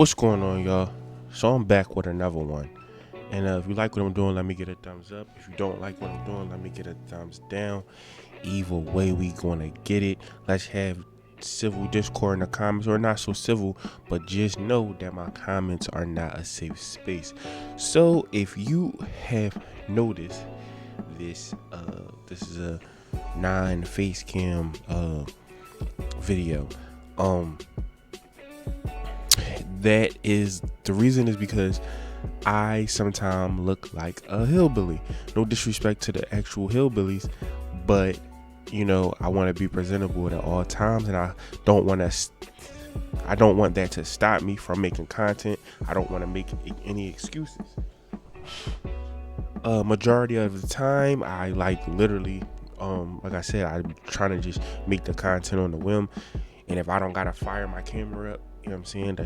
What's going on, y'all? So I'm back with another one. And if you like what I'm doing, let me get a thumbs up. If you don't like what I'm doing, let me get a thumbs down. Either way, we gonna get it. Let's have civil discord in the comments, or not so civil, but just know that my comments are not a safe space. So if you have noticed this, this is a non-face cam video. That is the reason is because I sometimes look like a hillbilly. No disrespect to the actual hillbillies, but I want to be presentable at all times, and I don't want that to stop me from making content. I don't want to make any excuses. Majority of the time, I literally, like I said, I'm trying to just make the content on the whim, and if I don't gotta fire my camera up, you know what I'm saying,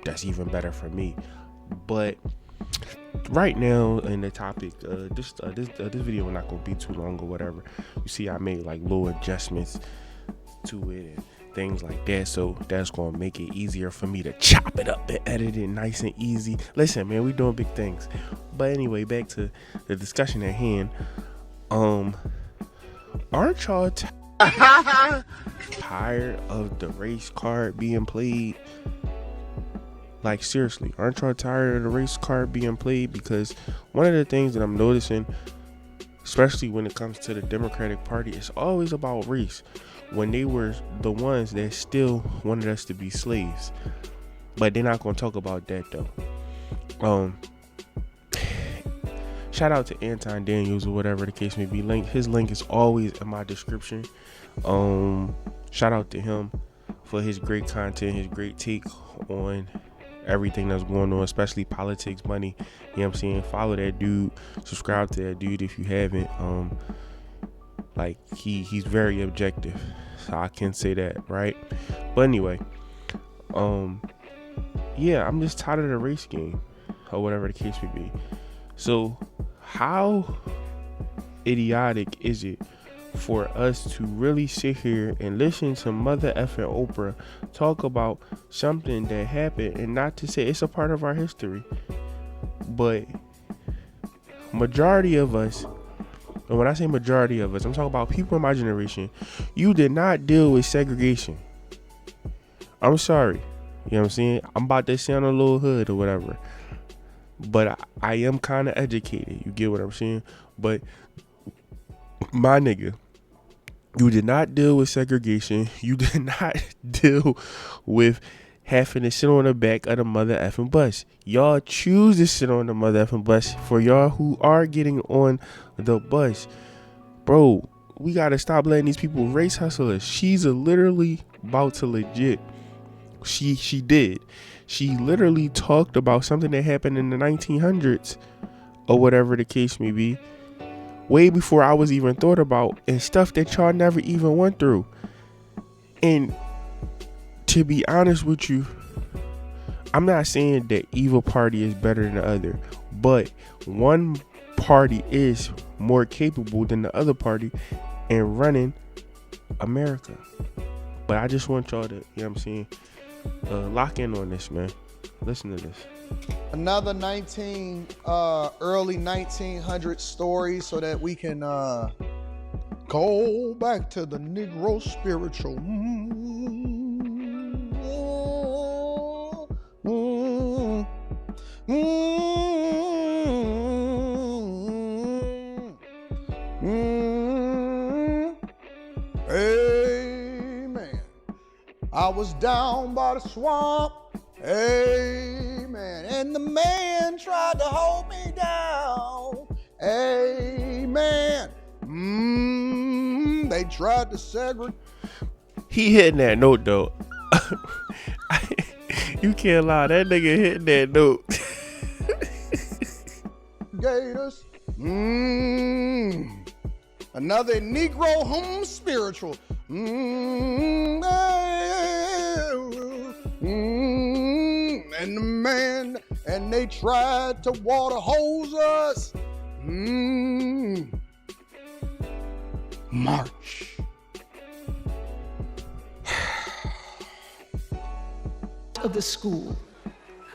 that's even better for me. But right now in the topic, this video is not gonna be too long or whatever. You see, I made little adjustments to it and things like that, so that's gonna make it easier for me to chop it up and edit it nice and easy. Listen, man, we doing big things. But anyway, back to the discussion at hand. Aren't y'all tired of the race card being played? Like, seriously, aren't y'all tired of the race card being played? Because one of the things that I'm noticing, especially when it comes to the Democratic Party, it's always about race. When they were the ones that still wanted us to be slaves. But they're not going to talk about that, though. Shout out to Anton Daniels, or whatever the case may be. His link is always in my description. Shout out to him for his great content, his great take on everything that's going on, especially politics, money. You know what I'm saying? Follow that dude, subscribe to that dude if you haven't. He's very objective, so I can say that, right? But anyway, yeah, I'm just tired of the race game, or whatever the case may be. So how idiotic is it for us to really sit here and listen to Mother effing Oprah talk about something that happened, and not to say it's a part of our history, but majority of us, and when I say majority of us, I'm talking about people in my generation, you did not deal with segregation. I'm sorry. You know what I'm saying? I'm about to sound a little hood or whatever, but I am kind of educated. You get what I'm saying? But my nigga, you did not deal with segregation. You did not deal with having to sit on the back of the mother effing bus. Y'all choose to sit on the mother effing bus. For y'all who are getting on the bus, bro, we gotta stop letting these people race hustle us. She's literally about to legit. She did. She literally talked about something that happened in the 1900s, or whatever the case may be, way before I was even thought about, and stuff that y'all never even went through. And to be honest with you, I'm not saying that either party is better than the other, but one party is more capable than the other party in running America. But I just want y'all to, you know what I'm saying, lock in on this, man. Listen to this. Another early 1900 story, so that we can go back to the Negro spiritual. Amen. I was down by the swamp. Amen. And the man tried to hold me down. Amen. They tried to segregate. He hitting that note, though. You can't lie. That nigga hitting that note. Gators. Another Negro spiritual. And the man, and they tried to water hose us. March. Of the school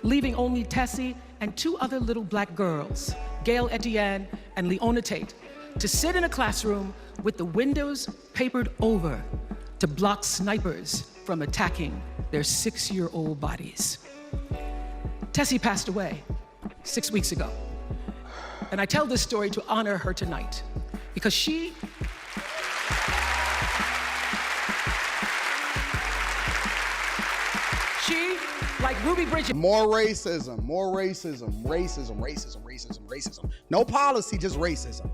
leaving only Tessie and 2 other little black girls, Gail Etienne and Leona Tate, to sit in a classroom with the windows papered over to block snipers from attacking their 6-year-old bodies. Tessie passed away 6 weeks ago. And I tell this story to honor her tonight because she like Ruby Bridges. More racism, more racism, racism, racism, racism, racism. No policy, just racism.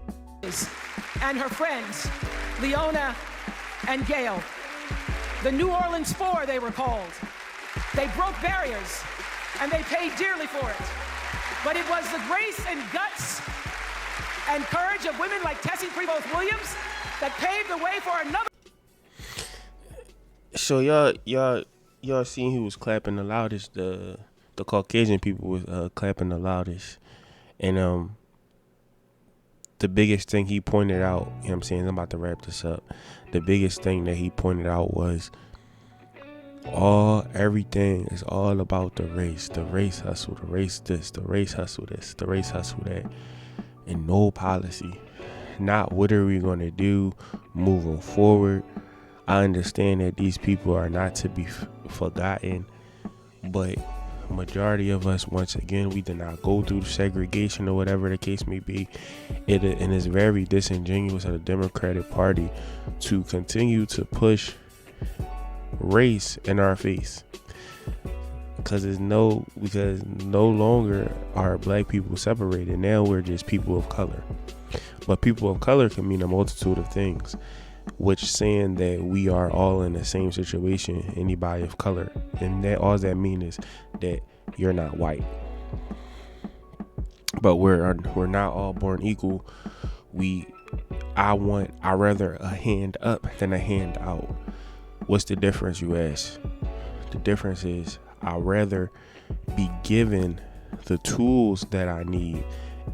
And her friends, Leona and Gail. The New Orleans Four, they were called. They broke barriers, and they paid dearly for it. But it was the grace and guts and courage of women like Tessie Prevost Williams that paved the way for another. So y'all seen who was clapping the loudest? The Caucasian people was clapping the loudest, and the biggest thing he pointed out, you know what I'm saying, I'm about to wrap this up. The biggest thing that he pointed out was everything is all about the race hustle, the race this, the race hustle this, the race hustle that, and no policy. Not what are we gonna do moving forward. I understand that these people are not to be forgotten, but majority of us, once again, we did not go through segregation or whatever the case may be. And it's very disingenuous of the Democratic Party to continue to push race in our face, because no longer are black people separated. Now we're just people of color. But people of color can mean a multitude of things, which saying that we are all in the same situation, anybody of color, and that all that mean is that you're not white. But we're not all born equal. I rather a hand up than a hand out. What's the difference, you ask? The difference is I rather be given the tools that I need,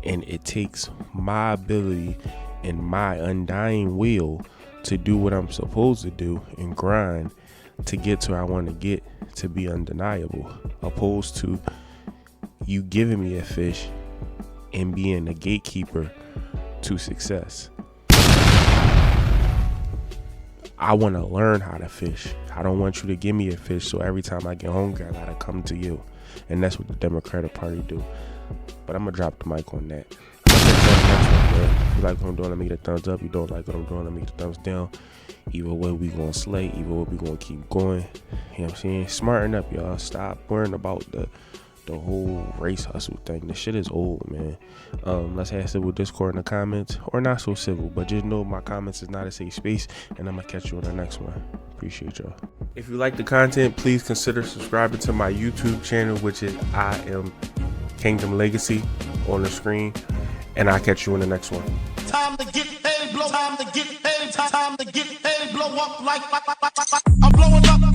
and it takes my ability and my undying will to do what I'm supposed to do and grind to get to where I want to get, to be undeniable, opposed to you giving me a fish and being a gatekeeper to success. I want to learn how to fish. I don't want you to give me a fish so every time I get hungry I gotta come to you. And that's what the Democratic Party do. But I'm gonna drop the mic on that. If you like what I'm doing, let me get a thumbs up. If you don't like what I'm doing, let me get a thumbs down. Either way we gonna slay, either way we gonna keep going. You know what I'm saying? Smarten up, y'all. Stop worrying about the whole race hustle thing. This shit is old, man. Let's have civil discord in the comments, or not so civil, but just know my comments is not a safe space, and I'm gonna catch you on the next one. Appreciate y'all. If you like the content, please consider subscribing to my YouTube channel, which is Iamkingdomlegacy on the screen, and I'll catch you in the next one. Time to get paid, blow. Time to get paid. Time to get paid, blow up like I'm blowing up.